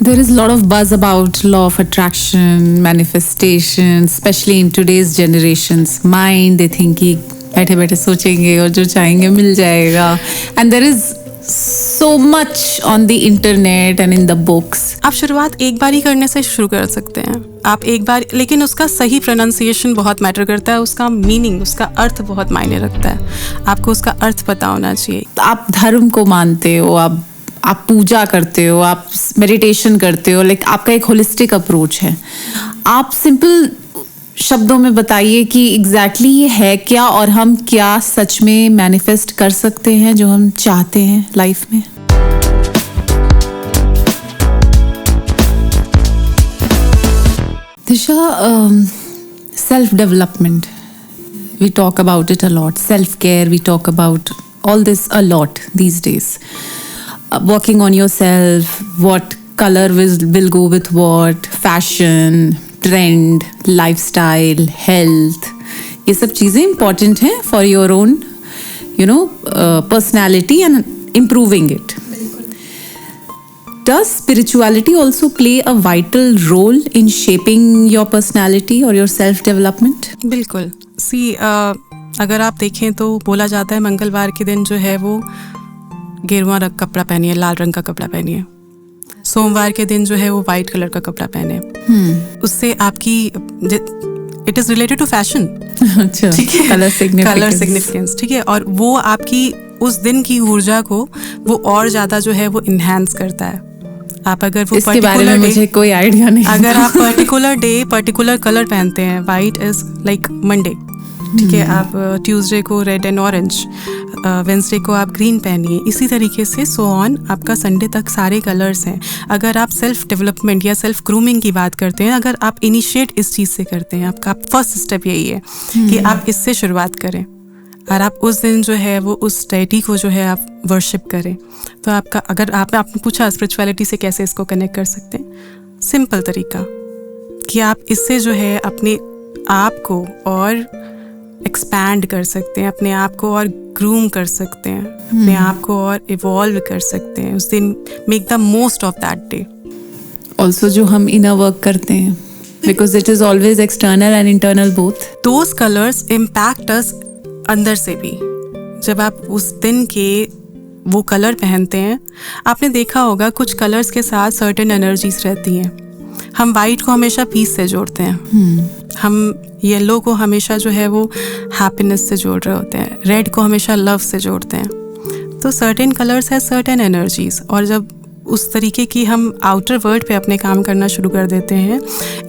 There is a lot of buzz about law of attraction, manifestation, especially in today's generations. Mind, they think कि बैठे बैठे सोचेंगे और जो चाहेंगे मिल जाएगा. And there is so much on the internet and in the books. आप शुरुआत एक बार ही करने से शुरू कर सकते हैं. आप एक बार, लेकिन उसका सही प्रोनाउंसिएशन बहुत मैटर करता है. उसका मीनिंग, उसका अर्थ बहुत मायने रखता है. आपको उसका अर्थ पता होना चाहिए. आप धर्म को मानते हो, आप पूजा करते हो, आप मेडिटेशन करते हो, लाइक आपका एक होलिस्टिक अप्रोच है. आप सिंपल शब्दों में बताइए कि एग्जैक्टली ये है क्या और हम क्या सच में मैनिफेस्ट कर सकते हैं जो हम चाहते हैं लाइफ में. Disha, self development, we talk about it a lot. Self-care, we talk about all this a lot these days. Working on yourself, what color will go with what, fashion, trend, lifestyle, health. ये सब चीज़ें important हैं for your own, personality and improving it. Does spirituality also play a vital role in shaping your personality or your self-development? बिल्कुल. अगर आप देखें तो बोला जाता है मंगलवार के दिन जो है वो गेरुआ रंग कपड़ा पहनिए, लाल रंग का कपड़ा पहनिए. सोमवार के दिन जो है वो वाइट कलर का कपड़ा पहने. उससे आपकी it is related to fashion. अच्छा, ठीक है, कलर सिग्निफिकेंस. ठीक है, और वो आपकी उस दिन की ऊर्जा को वो और ज्यादा जो है वो इनहेंस करता है. आप अगर वो इसके बारे में मुझे कोई आइडिया नहीं. अगर आप पर्टिकुलर डे पर्टिकुलर कलर पहनते हैं, वाइट इज लाइक मंडे, ठीक है, आप ट्यूसडे को रेड एंड ऑरेंज, वेंसडे को आप ग्रीन पहनिए. इसी तरीके से सो ऑन आपका संडे तक सारे कलर्स हैं. अगर आप सेल्फ डेवलपमेंट या सेल्फ ग्रूमिंग की बात करते हैं, अगर आप इनिशिएट इस चीज़ से करते हैं, आपका फर्स्ट स्टेप यही है कि आप इससे शुरुआत करें और आप उस दिन जो है वो उस डेटी को जो है आप वर्शिप करें. तो आपका, अगर आपने पूछा स्पिरिचुअलिटी से कैसे इसको कनेक्ट कर सकते हैं, सिंपल तरीका कि आप इससे जो है अपने आप को और एक्सपैंड कर सकते हैं, अपने आप को और ग्रूम कर सकते हैं, अपने आप को और इवॉल्व कर सकते हैं. उस दिन make the most of that day. Also जो हम इनर वर्क करते हैं, because it is always external and internal both. Those colours impact us अंदर से भी. जब आप उस दिन के वो कलर पहनते हैं, आपने देखा होगा कुछ कलर्स के साथ सर्टेन एनर्जीज रहती हैं. हम वाइट को हमेशा पीस से जोड़ते हैं. हम येलो को हमेशा जो है वो हैप्पीनेस से जोड़ रहे होते हैं. रेड को हमेशा लव से जोड़ते हैं. तो सर्टेन कलर्स है सर्टेन एनर्जीज. और जब उस तरीके की हम आउटर वर्ल्ड पे अपने काम करना शुरू कर देते हैं,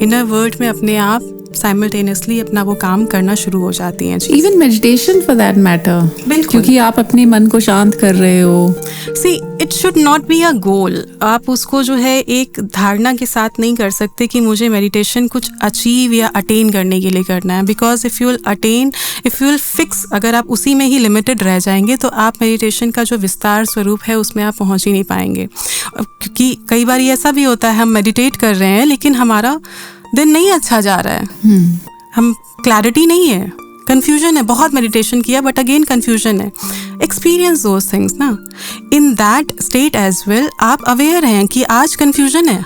इनर वर्ल्ड में अपने आप साइमल्टेनियसली अपना वो काम करना शुरू हो जाती हैं. Even meditation for that matter. बिल्कुल, क्योंकि आप अपने मन को शांत कर रहे हो. See, it should not be a goal. आप उसको जो है एक धारणा के साथ नहीं कर सकते कि मुझे मेडिटेशन कुछ अचीव या अटेन करने के लिए करना है. Because if you will fix, अगर आप उसी में ही लिमिटेड रह जाएंगे तो आप मेडिटेशन का जो विस्तार स्वरूप है उसमें आप पहुंच ही नहीं पाएंगे. क्योंकि कई बार ऐसा भी होता है, हम मेडिटेट कर रहे हैं लेकिन हमारा दिन नहीं अच्छा जा रहा है. हम क्लैरिटी नहीं है, कंफ्यूजन है. बहुत मेडिटेशन किया बट अगेन कंफ्यूजन है. एक्सपीरियंस दोज थिंग्स ना. In that state as well आप अवेयर हैं कि आज कंफ्यूजन है,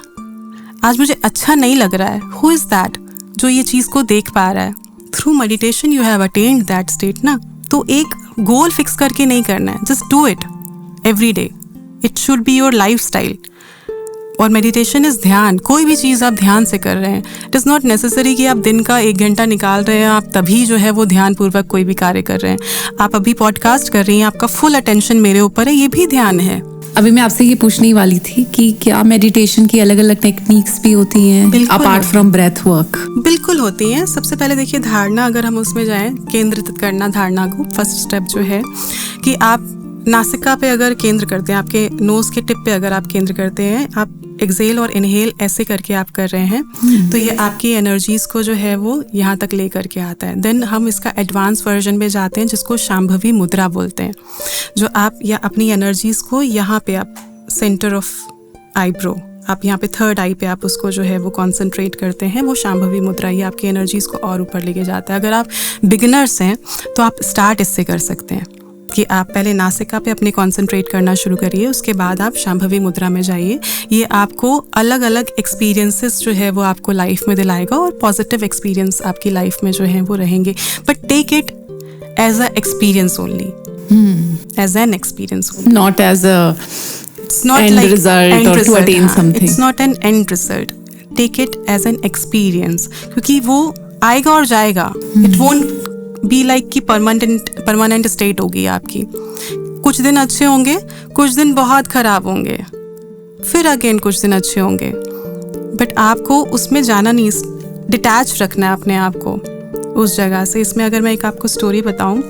आज मुझे अच्छा नहीं लग रहा है. हु इज दैट जो ये चीज़ को देख पा रहा है? Through meditation you have attend that state ना. तो एक गोल फिक्स करके नहीं करना है, just do it every day. It should be your life style. और मेडिटेशन इज़ ध्यान. कोई भी चीज़ आप ध्यान से कर रहे हैं. इट इज़ नॉट नेसेसरी कि आप दिन का 1 घंटा निकाल रहे हैं, आप तभी जो है वो ध्यानपूर्वक कोई भी कार्य कर रहे हैं. आप अभी पॉडकास्ट कर रही हैं, आपका फुल अटेंशन मेरे ऊपर है, ये भी ध्यान है. अभी मैं आपसे ये पूछने ही वाली थी कि क्या मेडिटेशन की अलग अलग टेक्निक्स भी होती हैं अपार्ट फ्रॉम ब्रेथ वर्क? बिल्कुल होती हैं. सबसे पहले देखिए धारणा, अगर हम उसमें जाएं, केंद्रित करना धारणा को. फर्स्ट स्टेप जो है कि आप नासिका पे अगर केंद्र करते हैं, आपके नोज के टिप पे अगर आप केंद्र करते हैं, आप एक्सेल और इनहेल ऐसे करके आप कर रहे हैं, तो ये आपकी एनर्जीज को जो है वो यहाँ तक ले करके आता है. देन हम इसका एडवांस वर्जन में जाते हैं जिसको शांभवी मुद्रा बोलते हैं. जो आप या अपनी एनर्जीज को यहाँ पे आप सेंटर ऑफ आईब्रो, आप यहाँ पे थर्ड आई पे आप उसको जो है वो कॉन्सेंट्रेट करते हैं. वो शांभवी मुद्रा ये आपकी एनर्जीज को और ऊपर लेके जाता है. अगर आप बिगिनर्स हैं तो आप स्टार्ट इससे कर सकते हैं. कि आप पहले नासिका पे अपने कंसंट्रेट करना शुरू करिए, उसके बाद आप शांभवी मुद्रा में जाइए। ये आपको अलग अलग एक्सपीरियंसेस जो है वो आपको लाइफ में दिलाएगा और पॉजिटिव एक्सपीरियंस आपकी लाइफ में जो है वो रहेंगे, but take it as a experience only, as an experience, not as a it's not end like result end or to result, attain हाँ, something. it's not an end result, take it as an experience, क्योंकि वो आएगा और जाएगा, it won't be like कि permanent state होगी आपकी। कुछ दिन अच्छे होंगे, कुछ दिन बहुत ख़राब होंगे, फिर अगेन कुछ दिन अच्छे होंगे, बट आपको उसमें जाना नहीं, डिटैच रखना है अपने आप को उस जगह से। इसमें अगर मैं एक आपको स्टोरी बताऊं,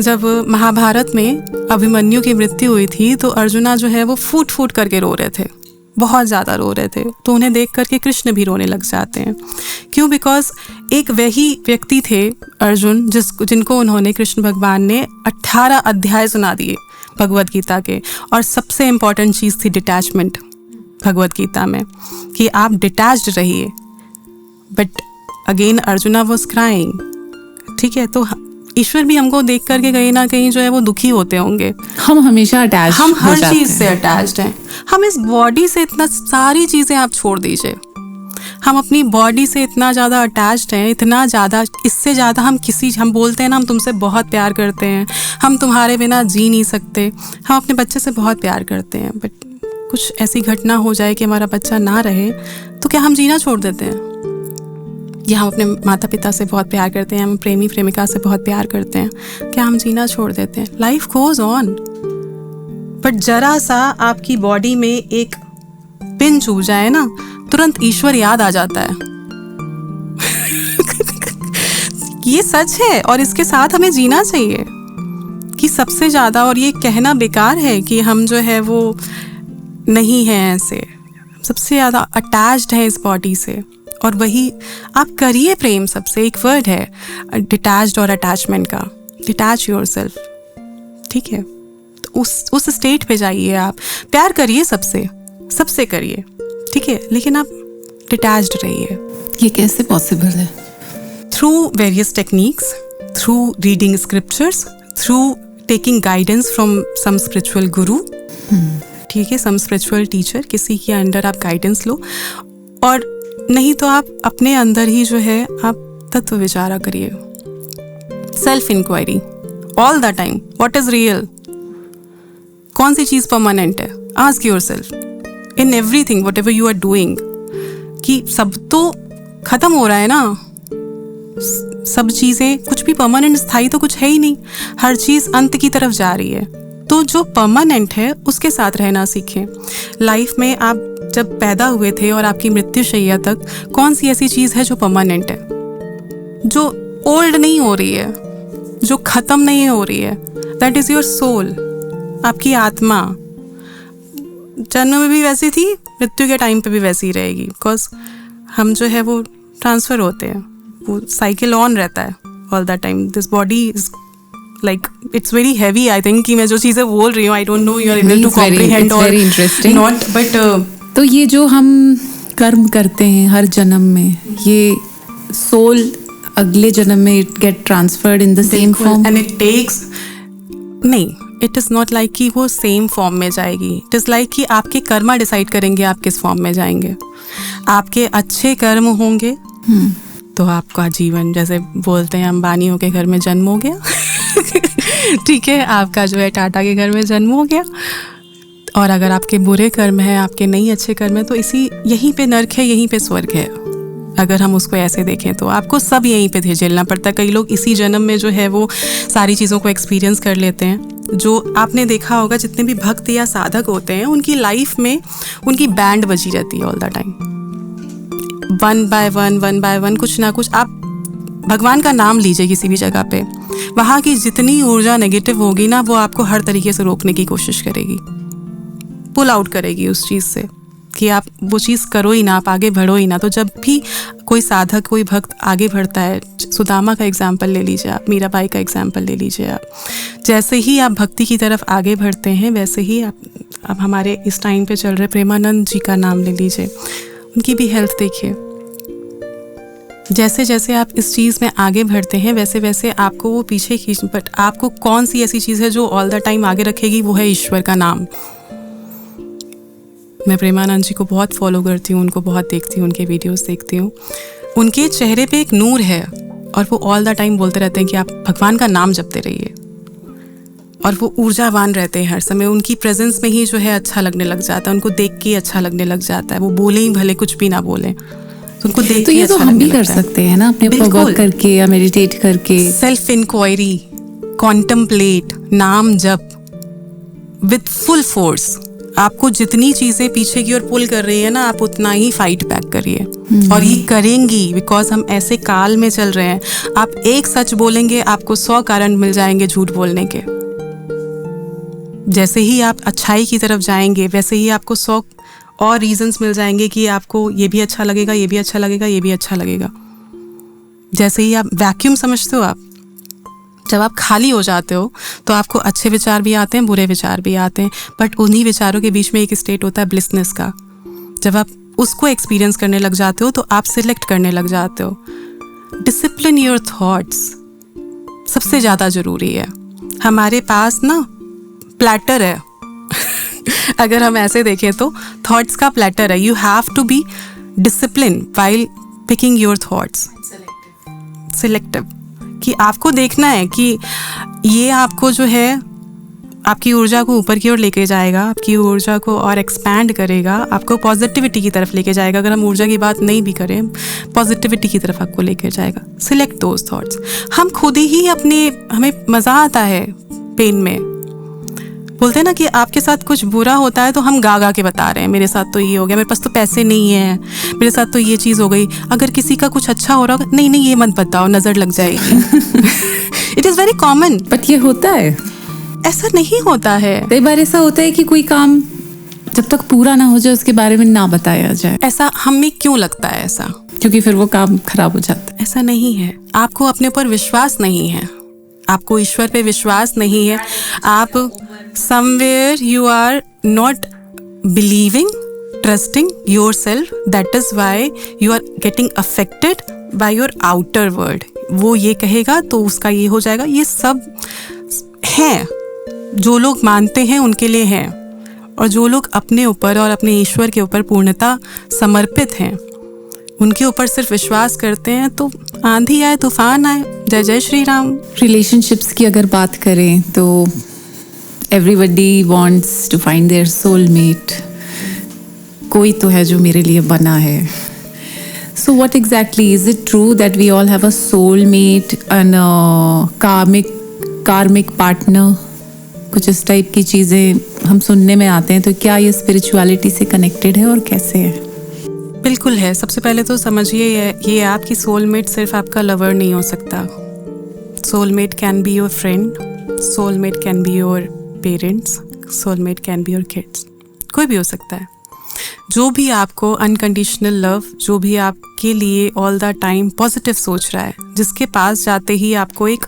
जब महाभारत में अभिमन्यु की मृत्यु हुई थी तो अर्जुना जो है वो फूट फूट करके रो रहे थे, बहुत ज़्यादा रो रहे थे। तो उन्हें देख करके कृष्ण भी रोने लग जाते हैं। क्यों? बिकॉज एक वही व्यक्ति थे अर्जुन जिनको उन्होंने, कृष्ण भगवान ने 18 अध्याय सुना दिए भगवद गीता के, और सबसे इम्पॉर्टेंट चीज़ थी डिटैचमेंट भगवद गीता में, कि आप डिटैच्ड रहिए। But again arjuna was crying, ठीक है। तो ईश्वर भी हमको देख करके कहीं ना कहीं जो है वो दुखी होते होंगे। हम हमेशा अटैच, हम हर चीज़ से अटैच्ड हैं। हम इस बॉडी से इतना, सारी चीज़ें आप छोड़ दीजिए, हम अपनी बॉडी से इतना ज़्यादा अटैच्ड हैं, इतना ज़्यादा, इससे ज़्यादा हम बोलते हैं ना, हम तुमसे बहुत प्यार करते हैं, हम तुम्हारे बिना जी नहीं सकते, हम अपने बच्चे से बहुत प्यार करते हैं, बट कुछ ऐसी घटना हो जाए कि हमारा बच्चा ना रहे तो क्या हम जीना छोड़ देते हैं? या हम अपने माता पिता से बहुत प्यार करते हैं, हम प्रेमी प्रेमिका से बहुत प्यार करते हैं, क्या हम जीना छोड़ देते हैं? लाइफ गोज ऑन, बट जरा सा आपकी बॉडी में एक पिन चुभ जाए ना, तुरंत ईश्वर याद आ जाता है। ये सच है और इसके साथ हमें जीना चाहिए कि सबसे ज़्यादा, और ये कहना बेकार है कि हम जो है वो नहीं हैं ऐसे, सबसे ज़्यादा अटैच्ड हैं इस बॉडी से। और वही आप करिए प्रेम सबसे। एक वर्ड है डिटैच्ड और अटैचमेंट का, डिटैच योरसेल्फ, ठीक है। तो उस स्टेट पे जाइए, आप प्यार करिए सबसे करिए, ठीक है, लेकिन आप डिटैच्ड रहिए। ये कैसे पॉसिबल है? Through various techniques, through reading scriptures, through taking guidance from some spiritual guru, ठीक है, सम स्पिरिचुअल टीचर, किसी के अंडर आप गाइडेंस लो, और नहीं तो आप अपने अंदर ही जो है आप तत्व विचारा करिए, self inquiry all the time. What is real? कौन सी चीज़ परमानेंट है? Ask yourself in everything whatever you are doing, कि सब तो खत्म हो रहा है ना, सब चीज़ें, कुछ भी परमानेंट स्थायी तो कुछ है ही नहीं, हर चीज़ अंत की तरफ जा रही है। तो जो परमानेंट है उसके साथ रहना सीखें। लाइफ में आप जब पैदा हुए थे और आपकी मृत्यु शैया तक कौन सी ऐसी चीज़ है जो परमानेंट है, जो ओल्ड नहीं हो रही है, जो ख़त्म नहीं हो रही है? दैट इज़ योर सोल, आपकी आत्मा। जन्म में भी वैसी थी, मृत्यु के टाइम पे भी वैसी ही रहेगी, बिकॉज हम जो है वो ट्रांसफ़र होते हैं, वो साइकिल ऑन रहता है all the time. This body is like it's very heavy, I think, कि मैं जो चीज़ें बोल रही हूँ, I don't know you are able to comprehend or not, but तो ये जो हम कर्म करते हैं हर जन्म में, ये सोल अगले जन्म में it get transferred in the same form, and it takes, नहीं, it is not like कि वो सेम फॉर्म में जाएगी। it is like कि आपके कर्मा डिसाइड करेंगे आप किस फॉर्म में जाएंगे। आपके अच्छे कर्म होंगे तो आपका जीवन, जैसे बोलते हैं अंबानियों के घर में जन्म हो गया, ठीक है, आपका जो है टाटा के घर में जन्म हो गया। और अगर आपके बुरे कर्म हैं, आपके नहीं अच्छे कर्म हैं, तो यहीं पे नर्क है, यहीं पे स्वर्ग है। अगर हम उसको ऐसे देखें तो आपको सब यहीं पे झेलना पड़ता है। कई लोग इसी जन्म में जो है वो सारी चीज़ों को एक्सपीरियंस कर लेते हैं। जो आपने देखा होगा, जितने भी भक्त या साधक होते हैं, उनकी लाइफ में उनकी बैंड बजी रहती है all the time, one by one कुछ ना कुछ। आप भगवान का नाम लीजिए किसी भी जगह पे, वहाँ की जितनी ऊर्जा नेगेटिव होगी ना, वो आपको हर तरीके से रोकने की कोशिश करेगी, पुल आउट करेगी उस चीज़ से, कि आप वो चीज़ करो ही ना, आप आगे बढ़ो ही ना। तो जब भी कोई साधक, कोई भक्त आगे बढ़ता है, सुदामा का एग्जाम्पल ले लीजिए आप, मीराबाई का एग्जाम्पल ले लीजिए आप, जैसे ही आप भक्ति की तरफ आगे बढ़ते हैं, वैसे ही आप हमारे इस टाइम पे चल रहे प्रेमानंद जी का नाम ले लीजिए, उनकी भी हेल्थ देखिए, जैसे जैसे आप इस चीज़ में आगे बढ़ते हैं वैसे वैसे आपको वो पीछे खींच, बट आपको कौन सी ऐसी चीज़ है जो ऑल द टाइम आगे रखेगी? वो है ईश्वर का नाम। मैं प्रेमानंद जी को बहुत फॉलो करती हूँ, उनको बहुत देखती हूँ, उनके वीडियोस देखती हूँ। उनके चेहरे पे एक नूर है और वो ऑल द टाइम बोलते रहते हैं कि आप भगवान का नाम जपते रहिए, और वो ऊर्जावान रहते हैं हर समय। उनकी प्रेजेंस में ही जो है अच्छा लगने लग जाता है, उनको देख के अच्छा लगने लग जाता है। वो बोले ही भले कुछ भी ना बोले, तो उनको देख तो के ये अच्छा तो हम भी लगने कर लगता है। सकते हैं ना, अपने ऊपर बिल्कुल। वर्क करके या मेडिटेट करके। सेल्फ इंक्वायरी, कॉन्टम्पलेट, नाम जप विथ फुल फोर्स। आपको जितनी चीज़ें पीछे की ओर पुल कर रही है ना, आप उतना ही फाइट बैक करिए, और ये करेंगी, बिकॉज हम ऐसे काल में चल रहे हैं। आप एक सच बोलेंगे, आपको 100 कारण मिल जाएंगे झूठ बोलने के। जैसे ही आप अच्छाई की तरफ जाएंगे वैसे ही आपको 100 और रीजंस मिल जाएंगे कि आपको ये भी अच्छा लगेगा, ये भी अच्छा लगेगा, ये भी अच्छा लगेगा। जैसे ही आप वैक्यूम समझते हो, आप जब आप खाली हो जाते हो तो आपको अच्छे विचार भी आते हैं, बुरे विचार भी आते हैं, बट उन्हीं विचारों के बीच में एक स्टेट होता है ब्लिसनेस का। जब आप उसको एक्सपीरियंस करने लग जाते हो तो आप सिलेक्ट करने लग जाते हो। डिसिप्लिन योर थॉट्स सबसे ज़्यादा ज़रूरी है। हमारे पास ना प्लेटर है अगर हम ऐसे देखें तो थॉट्स का प्लेटर है। You have to be discipline while picking your thoughts. Selective, कि आपको देखना है कि ये आपको जो है आपकी ऊर्जा को ऊपर की ओर लेके जाएगा, आपकी ऊर्जा को और एक्सपैंड करेगा, आपको पॉजिटिविटी की तरफ लेके जाएगा। अगर हम ऊर्जा की बात नहीं भी करें, पॉजिटिविटी की तरफ आपको लेके जाएगा। Select those thoughts. हम खुद ही हमें मज़ा आता है पेन में। बोलते हैं ना कि आपके साथ कुछ बुरा होता है तो हम गा गा के बता रहे हैं, मेरे साथ तो ये हो गया, मेरे पास तो पैसे नहीं है, मेरे साथ तो ये चीज़ हो गई। अगर किसी का कुछ अच्छा हो रहा होगा, नहीं नहीं ये मत बताओ, नज़र लग जाएगी। It is very common. But ये होता है, ऐसा नहीं होता है। कई बार ऐसा होता है कि कोई काम जब तक पूरा ना हो जाए उसके बारे में ना बताया जाए। ऐसा हमें क्यों लगता है ऐसा? क्योंकि फिर वो काम खराब हो जाता है। ऐसा नहीं है। आपको अपने ऊपर विश्वास नहीं है, आपको ईश्वर पे विश्वास नहीं है। आप somewhere you are not believing, trusting yourself. That is why you are getting affected by your outer world. वो ये कहेगा तो उसका ये हो जाएगा। ये सब हैं, जो लोग मानते हैं उनके लिए हैं, और जो लोग अपने ऊपर और अपने ईश्वर के ऊपर पूर्णता समर्पित हैं, उनके ऊपर सिर्फ विश्वास करते हैं, तो आंधी आए तूफान आए, जय जय श्री राम। रिलेशनशिप्स की अगर बात करें तो everybody wants to find their soulmate. कोई तो है जो मेरे लिए बना है. So what exactly is it true that we all have a soulmate and a karmic partner? कुछ इस टाइप की चीज़ें हम सुनने में आते हैं, तो क्या ये स्पिरिचुअलिटी से कनेक्टेड है और कैसे है? बिल्कुल है। सबसे पहले तो समझिए ये आपकी सोलमेट सिर्फ आपका लवर नहीं हो सकता। Soulmate can be your friend, soulmate can be your parents, soulmate can be your kids, कोई भी हो सकता है। जो भी आपको अनकंडीशनल लव, जो भी आपके लिए ऑल द टाइम पॉजिटिव सोच रहा है, जिसके पास जाते ही आपको एक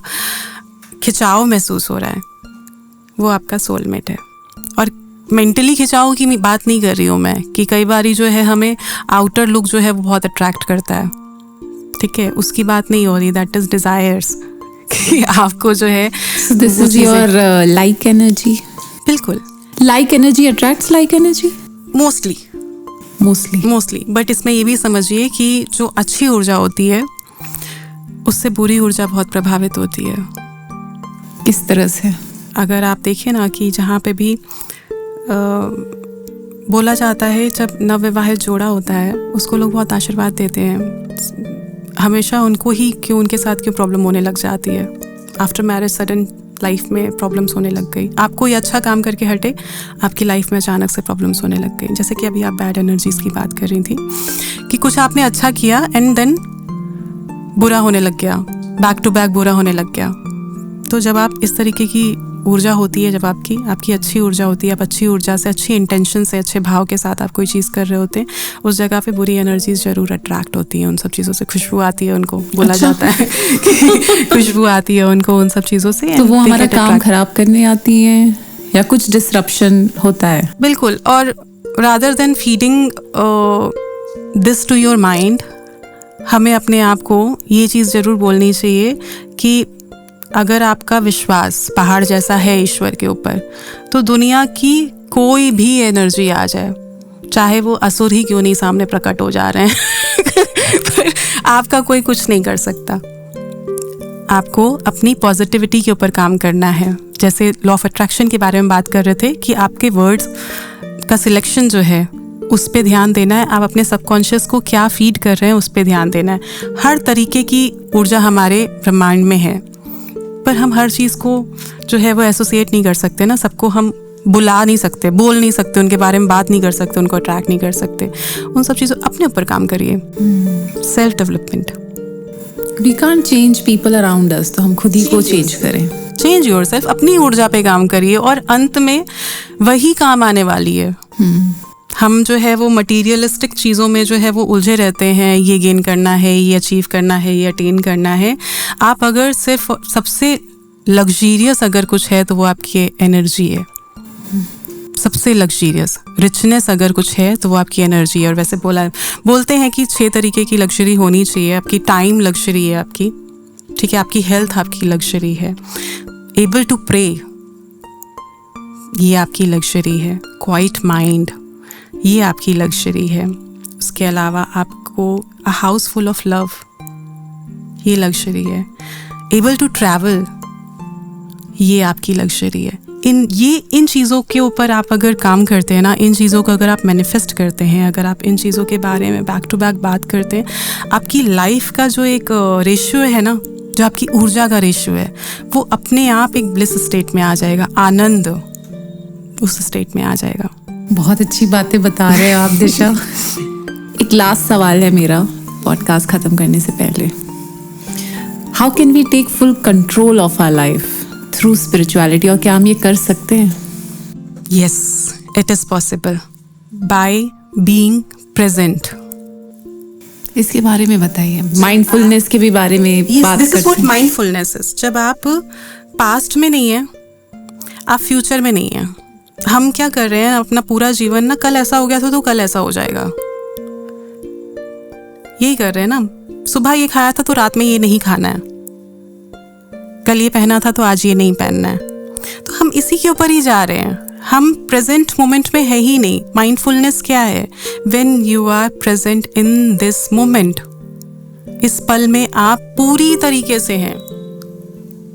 खिंचाव महसूस हो रहा है, वो आपका सोलमेट है। और मेंटली खिंचाव की बात नहीं कर रही हूँ मैं, कि कई बारी जो है हमें आउटर लुक जो है वो बहुत अट्रैक्ट करता है, ठीक है, उसकी बात नहीं हो रही। दैट इज डिजायर्स कि आपको जो है this is your like energy. बिल्कुल, like energy attracts like energy mostly. But इसमें ये भी समझिए कि जो अच्छी ऊर्जा होती है उससे बुरी ऊर्जा बहुत प्रभावित होती है। किस तरह से? अगर आप देखें ना कि जहाँ पे भी बोला जाता है, जब नवविवाहित जोड़ा होता है उसको लोग बहुत आशीर्वाद देते हैं, हमेशा उनको ही क्यों, उनके साथ क्यों प्रॉब्लम होने लग जाती है। आफ्टर मैरिज सडन लाइफ में प्रॉब्लम्स होने लग गई। आप कोई अच्छा काम करके हटे, आपकी लाइफ में अचानक से प्रॉब्लम्स होने लग गई। जैसे कि अभी आप बैड एनर्जीज की बात कर रही थी कि कुछ आपने अच्छा किया एंड देन बुरा होने लग गया, बैक टू बैक बुरा होने लग गया। तो जब आप इस तरीके की ऊर्जा होती है, जब आपकी अच्छी ऊर्जा होती है, आप अच्छी ऊर्जा से, अच्छी इंटेंशन से, अच्छे भाव के साथ आप कोई चीज़ कर रहे होते हैं, उस जगह पे बुरी एनर्जीज ज़रूर अट्रैक्ट होती हैं। उन सब चीज़ों से खुशबू आती है, उनको बोला जाता है कि खुशबू आती है उनको उन सब चीज़ों से। तो वो हमारा काम खराब करने आती है या कुछ डिसरप्शन होता है? बिल्कुल। और rather than feeding this to your mind, हमें अपने आप को ये चीज़ ज़रूर बोलनी चाहिए कि अगर आपका विश्वास पहाड़ जैसा है ईश्वर के ऊपर, तो दुनिया की कोई भी एनर्जी आ जाए, चाहे वो असुर ही क्यों नहीं सामने प्रकट हो जा रहे हैं पर आपका कोई कुछ नहीं कर सकता। आपको अपनी पॉजिटिविटी के ऊपर काम करना है। जैसे लॉ ऑफ अट्रैक्शन के बारे में बात कर रहे थे कि आपके वर्ड्स का सिलेक्शन जो है उस पे ध्यान देना है। आप अपने सबकॉन्शियस को क्या फीड कर रहे हैं उस पे ध्यान देना है। हर तरीके की ऊर्जा हमारे ब्रह्मांड में है, पर हम हर चीज़ को जो है वो एसोसिएट नहीं कर सकते ना। सबको हम बुला नहीं सकते, बोल नहीं सकते, उनके बारे में बात नहीं कर सकते, उनको अट्रैक्ट नहीं कर सकते। उन सब चीज़ों अपने ऊपर काम करिए। Self development. We can't change people around us, तो हम खुद ही को चेंज करें। चेंज योरसेल्फ, अपनी ऊर्जा पे काम करिए और अंत में वही काम आने वाली है। हम जो है वो मटीरियलिस्टिक चीज़ों में जो है वो उलझे रहते हैं, ये गेन करना है, ये अचीव करना है, ये अटेन करना है। आप अगर सिर्फ सबसे लग्जीरियस अगर कुछ है तो वो आपकी एनर्जी है। सबसे लग्जीरियस रिचनेस अगर कुछ है तो वो आपकी एनर्जी है। और वैसे बोलते हैं कि 6 तरीके की लग्जरी होनी चाहिए। आपकी टाइम लग्जरी है आपकी, ठीक है, आपकी हेल्थ आपकी लग्जरी है, एबल टू प्रे ये आपकी लग्जरी है, क्वाइट माइंड ये आपकी लग्जरी है। उसके अलावा आपको a house full of love ये लग्जरी है, एबल टू ट्रैवल ये आपकी लग्जरी है। इन चीज़ों के ऊपर आप अगर काम करते हैं ना, इन चीज़ों को अगर आप मैनिफेस्ट करते हैं, अगर आप इन चीज़ों के बारे में बैक टू बैक बात करते हैं, आपकी लाइफ का जो एक रेशियो है ना, जो आपकी ऊर्जा का रेशियो है, वो अपने आप एक ब्लिस स्टेट में आ जाएगा, आनंद उस स्टेट में आ जाएगा। बहुत अच्छी बातें बता रहे हो आप दिशा। एक लास्ट सवाल है मेरा पॉडकास्ट ख़त्म करने से पहले। How can we take full control of our life through spirituality, और क्या हम ये कर सकते हैं? Yes, it is possible by being present. इसके बारे में बताइए। माइंडफुलनेस के भी बारे में बात दिस इज व्हाट करते हैं। Mindfulness is. जब आप पास्ट में नहीं है, आप फ्यूचर में नहीं है। हम क्या कर रहे हैं अपना पूरा जीवन ना, कल ऐसा हो गया था तो कल ऐसा हो जाएगा, यही कर रहे हैं ना। सुबह ये खाया था तो रात में ये नहीं खाना है, कल ये पहना था तो आज ये नहीं पहनना है। तो हम इसी के ऊपर ही जा रहे हैं, हम प्रेजेंट मोमेंट में है ही नहीं। माइंडफुलनेस क्या है? When you are present in this moment, इस पल में आप पूरी तरीके से हैं,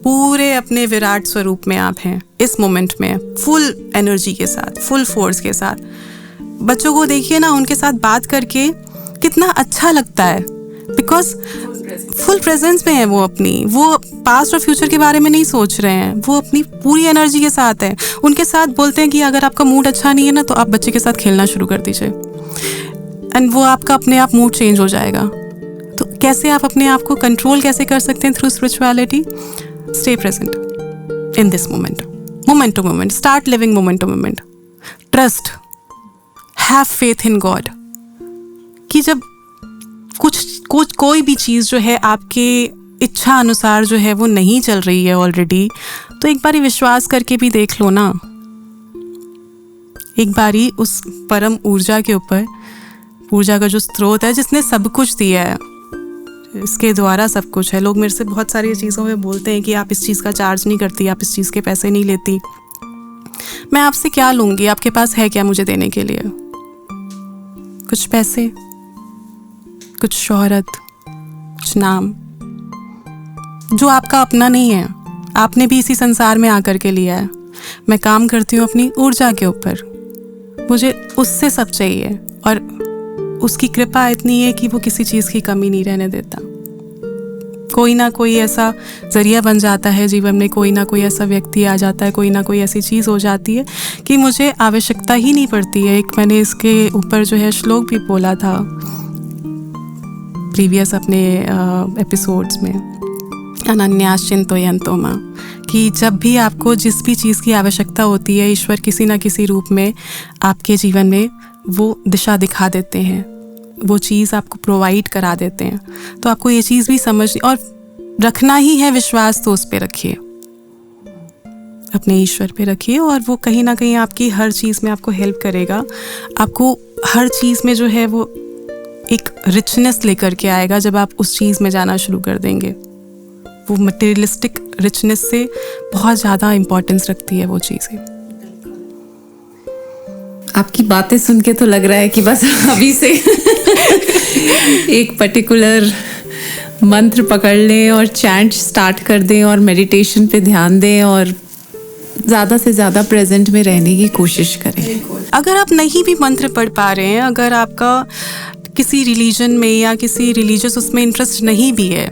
पूरे अपने विराट स्वरूप में आप हैं इस मोमेंट में, फुल एनर्जी के साथ, फुल फोर्स के साथ। बच्चों को देखिए ना, उनके साथ बात करके कितना अच्छा लगता है, बिकॉज फुल प्रेजेंस में है वो अपनी, वो पास्ट और फ्यूचर के बारे में नहीं सोच रहे हैं, वो अपनी पूरी एनर्जी के साथ है। उनके साथ बोलते हैं कि अगर आपका मूड अच्छा नहीं है ना, तो आप बच्चे के साथ खेलना शुरू कर दीजिए, एंड वो आपका अपने आप मूड चेंज हो जाएगा। तो कैसे आप अपने आप को कंट्रोल कैसे कर सकते हैं? Through spirituality. Stay present in this moment, moment to moment. Start living moment to moment. Trust, have faith in God. कि जब कोई भी चीज़ जो है आपके इच्छा अनुसार जो है वो नहीं चल रही है ऑलरेडी, तो एक बारी विश्वास करके भी देख लो ना। एक बारी उस परम ऊर्जा के ऊपर, ऊर्जा का जो स्रोत है जिसने सब कुछ दिया है, इसके द्वारा सब कुछ है। लोग मेरे से बहुत सारी चीज़ों में बोलते हैं कि आप इस चीज़ का चार्ज नहीं करती, आप इस चीज़ के पैसे नहीं लेती। मैं आपसे क्या लूँगी? आपके पास है क्या मुझे देने के लिए? कुछ पैसे, कुछ शोहरत, कुछ नाम, जो आपका अपना नहीं है। आपने भी इसी संसार में आकर के लिया है। मैं काम करती हूँ अपनी ऊर्जा के ऊपर, मुझे उससे सब चाहिए, और उसकी कृपा इतनी है कि वो किसी चीज़ की कमी नहीं रहने देता। कोई ना कोई ऐसा ज़रिया बन जाता है जीवन में, कोई ना कोई ऐसा व्यक्ति आ जाता है, कोई ना कोई ऐसी चीज़ हो जाती है कि मुझे आवश्यकता ही नहीं पड़ती है। एक मैंने इसके ऊपर जो है श्लोक भी बोला था प्रीवियस अपने एपिसोड्स में, अनन्यास चिंतयन्तो मां, कि जब भी आपको जिस भी चीज़ की आवश्यकता होती है, ईश्वर किसी ना किसी रूप में आपके जीवन में वो दिशा दिखा देते हैं, वो चीज़ आपको प्रोवाइड करा देते हैं। तो आपको ये चीज़ भी समझ और रखना ही है विश्वास, तो उस पे रखिए, अपने ईश्वर पे रखिए, और वो कहीं ना कहीं आपकी हर चीज़ में आपको हेल्प करेगा। आपको हर चीज़ में जो है वो एक रिचनेस लेकर के आएगा जब आप उस चीज़ में जाना शुरू कर देंगे। वो मटेरियलिस्टिक रिचनेस से बहुत ज़्यादा इम्पोर्टेंस रखती है वो चीज़ें। आपकी बातें सुन के तो लग रहा है कि बस अभी से एक पर्टिकुलर मंत्र पकड़ लें और चैंट स्टार्ट कर दें और मेडिटेशन पे ध्यान दें और ज़्यादा से ज़्यादा प्रेजेंट में रहने की कोशिश करें। अगर आप नहीं भी मंत्र पढ़ पा रहे हैं, अगर आपका किसी रिलीजन में या किसी रिलीजियस उसमें इंटरेस्ट नहीं भी है,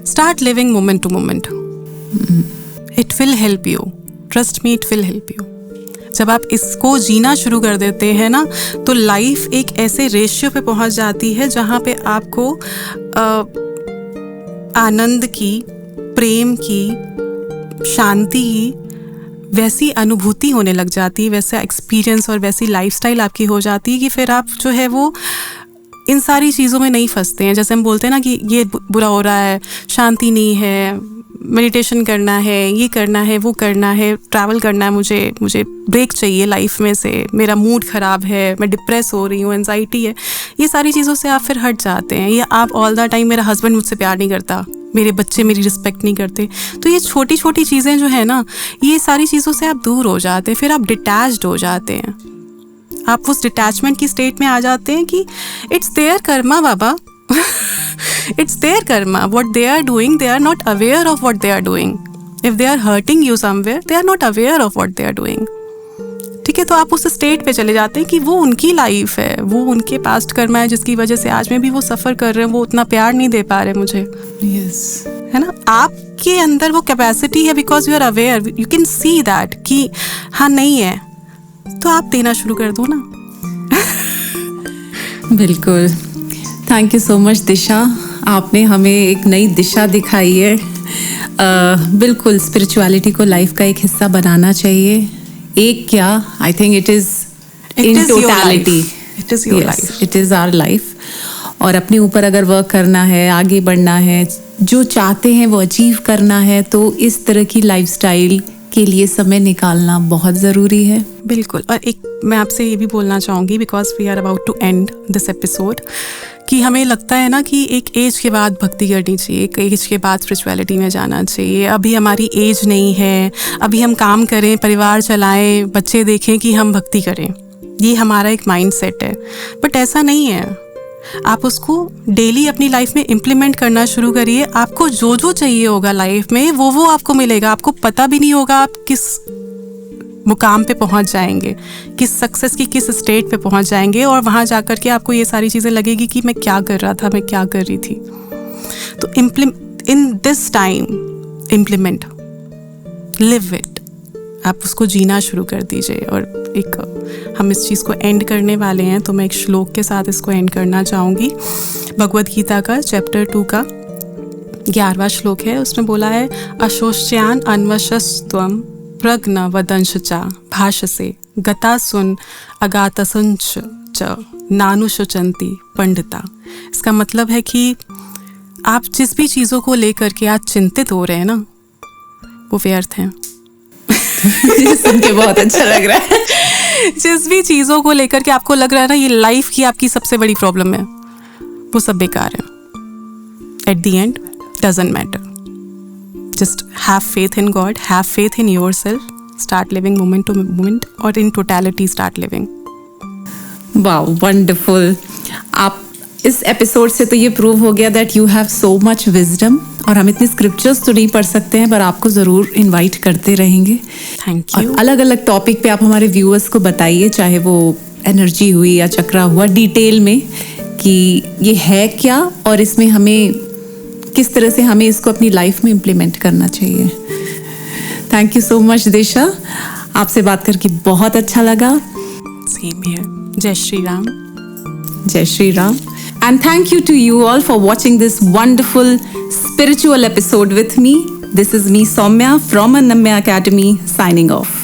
start living moment to moment. It will help you, trust me, it will help you. जब आप इसको जीना शुरू कर देते हैं ना, तो लाइफ एक ऐसे रेशियो पे पहुंच जाती है जहाँ पे आपको आनंद की, प्रेम की, शांति की वैसी अनुभूति होने लग जाती है, वैसा एक्सपीरियंस और वैसी लाइफस्टाइल आपकी हो जाती है कि फिर आप जो है वो इन सारी चीज़ों में नहीं फंसते हैं। जैसे हम बोलते हैं ना कि ये बुरा हो रहा है, शांति नहीं है, मेडिटेशन करना है, ये करना है, वो करना है, ट्रैवल करना है, मुझे ब्रेक चाहिए लाइफ में से, मेरा मूड ख़राब है, मैं डिप्रेस हो रही हूँ, एंजाइटी है, ये सारी चीज़ों से आप फिर हट जाते हैं। या आप ऑल द टाइम मेरा हस्बैंड मुझसे प्यार नहीं करता, मेरे बच्चे मेरी रिस्पेक्ट नहीं करते, तो ये छोटी छोटी चीज़ें जो है ना, ये सारी चीज़ों से आप दूर हो जाते हैं, फिर आप डिटैच्ड हो जाते हैं। आप उस डिटैचमेंट की स्टेट में आ जाते हैं कि इट्स देयर कर्मा बाबा, it's their karma, what they are doing, they are not aware of what they are doing. If they are hurting you somewhere, they are not aware of what they are doing. ठीक है, तो आप उस state पे चले जाते हैं कि वो उनकी लाइफ है, वो उनके पास्ट कर्मा है जिसकी वजह से आज में भी वो सफ़र कर रहे हैं, वो उतना प्यार नहीं दे पा रहे मुझे। Yes. है ना, आपके अंदर वो कैपेसिटी है, because you are aware, you can see that कि हाँ नहीं है, तो आप देना शुरू कर दो ना। बिल्कुल। थैंक यू सो मच दिशा, आपने हमें एक नई दिशा दिखाई है। बिल्कुल स्पिरिचुअलिटी को लाइफ का एक हिस्सा बनाना चाहिए। एक क्या, I think it is in totality, it is your life, it is our life. और अपने ऊपर अगर वर्क करना है, आगे बढ़ना है, जो चाहते हैं वो अचीव करना है, तो इस तरह की लाइफस्टाइल के लिए समय निकालना बहुत ज़रूरी है। बिल्कुल। और एक मैं आपसे ये भी बोलना चाहूँगी, because we are about to end this episode, कि हमें लगता है ना कि एक एज के बाद भक्ति करनी चाहिए, एक एज के बाद स्पिरिचुअलिटी में जाना चाहिए। अभी हमारी एज नहीं है, अभी हम काम करें, परिवार चलाएं, बच्चे देखें कि हम भक्ति करें, ये हमारा एक माइंड सेट है। बट ऐसा नहीं है, आप उसको डेली अपनी लाइफ में इम्प्लीमेंट करना शुरू करिए। आपको जो जो चाहिए होगा लाइफ में वो आपको मिलेगा। आपको पता भी नहीं होगा आप किस मुकाम पे पहुंच जाएंगे, किस सक्सेस की किस स्टेट पे पहुंच जाएंगे, और वहाँ जाकर के आपको ये सारी चीज़ें लगेगी कि मैं क्या कर रहा था, मैं क्या कर रही थी। तो in this time implement, live it, आप उसको जीना शुरू कर दीजिए। और एक हम इस चीज़ को एंड करने वाले हैं, तो मैं एक श्लोक के साथ इसको एंड करना चाहूँगी। भगवद गीता का चैप्टर 2 का 11वां श्लोक है। उसमें बोला है, अशोच्यान अन्वशस्त्वम प्रज्ञ वदंश चा भाषसे गता सुन अगातसंच च नानुशुचंती पंडिता। इसका मतलब है कि आप जिस भी चीज़ों को लेकर के आज चिंतित हो रहे हैं ना, वो व्यर्थ हैं। सुन के बहुत अच्छा लग रहा है। जिस भी चीज़ों को लेकर के आपको लग रहा है ना ये लाइफ की आपकी सबसे बड़ी प्रॉब्लम है, वो सब बेकार है। At the end doesn't matter, just have faith in God, have faith in yourself, start living moment to moment, और in totality start living. Wow, wonderful. आप इस एपिसोड से तो ये प्रूव हो गया that you have so much wisdom. और हम इतने स्क्रिप्चर्स तो नहीं पढ़ सकते हैं, पर आपको ज़रूर इनवाइट करते रहेंगे। Thank you. अलग अलग टॉपिक पे आप हमारे व्यूअर्स को बताइए, चाहे वो एनर्जी हुई या चक्रा हुआ, डिटेल में कि ये है क्या और इसमें हमें किस तरह से हमें इसको अपनी लाइफ में इम्प्लीमेंट करना चाहिए। थैंक यू सो मच दिशा, आपसे बात करके बहुत अच्छा लगा। Same here. जय Shri Ram. Jai Shri Ram. And thank you to you all for watching this wonderful spiritual episode with me. This is me, Soumya, from Anamya Academy, signing off.